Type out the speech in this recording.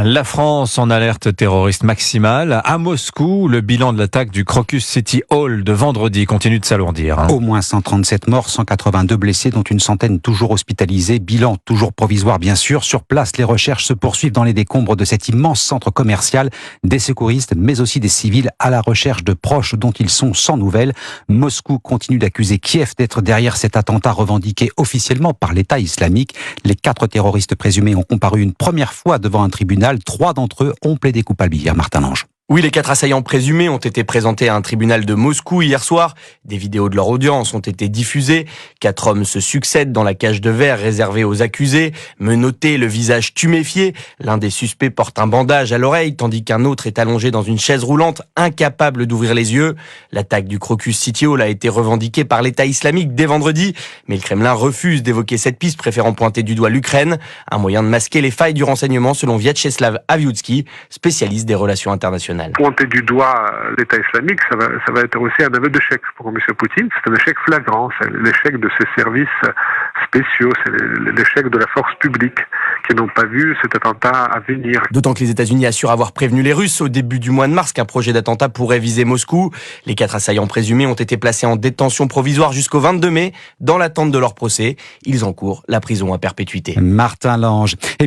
La France en alerte terroriste maximale. À Moscou, le bilan de l'attaque du Crocus City Hall de vendredi continue de s'alourdir. Au moins 137 morts, 182 blessés, dont une centaine toujours hospitalisés. Bilan toujours provisoire, bien sûr. Sur place, les recherches se poursuivent dans les décombres de cet immense centre commercial. Des secouristes, mais aussi des civils à la recherche de proches dont ils sont sans nouvelles. Moscou continue d'accuser Kiev d'être derrière cet attentat revendiqué officiellement par l'État islamique. Les 4 terroristes présumés ont comparu une première fois devant un tribunal. 3 d'entre eux ont plaidé coupable hier, Martin Lange. Oui, les 4 assaillants présumés ont été présentés à un tribunal de Moscou hier soir. Des vidéos de leur audience ont été diffusées. 4 hommes se succèdent dans la cage de verre réservée aux accusés, menottés, le visage tuméfié. L'un des suspects porte un bandage à l'oreille, tandis qu'un autre est allongé dans une chaise roulante, incapable d'ouvrir les yeux. L'attaque du Crocus City Hall a été revendiquée par l'État islamique dès vendredi, mais le Kremlin refuse d'évoquer cette piste, préférant pointer du doigt l'Ukraine, un moyen de masquer les failles du renseignement selon Vyacheslav Avioutsky, spécialiste des relations internationales. Pointer du doigt l'État islamique, ça va être aussi un aveu d'échec pour M. Poutine. C'est un échec flagrant, c'est l'échec de ses services spéciaux, c'est l'échec de la force publique qui n'ont pas vu cet attentat à venir. D'autant que les États-Unis assurent avoir prévenu les Russes au début du mois de mars qu'un projet d'attentat pourrait viser Moscou. Les 4 assaillants présumés ont été placés en détention provisoire jusqu'au 22 mai, dans l'attente de leur procès. Ils encourent la prison à perpétuité. Martin Lange. Et puis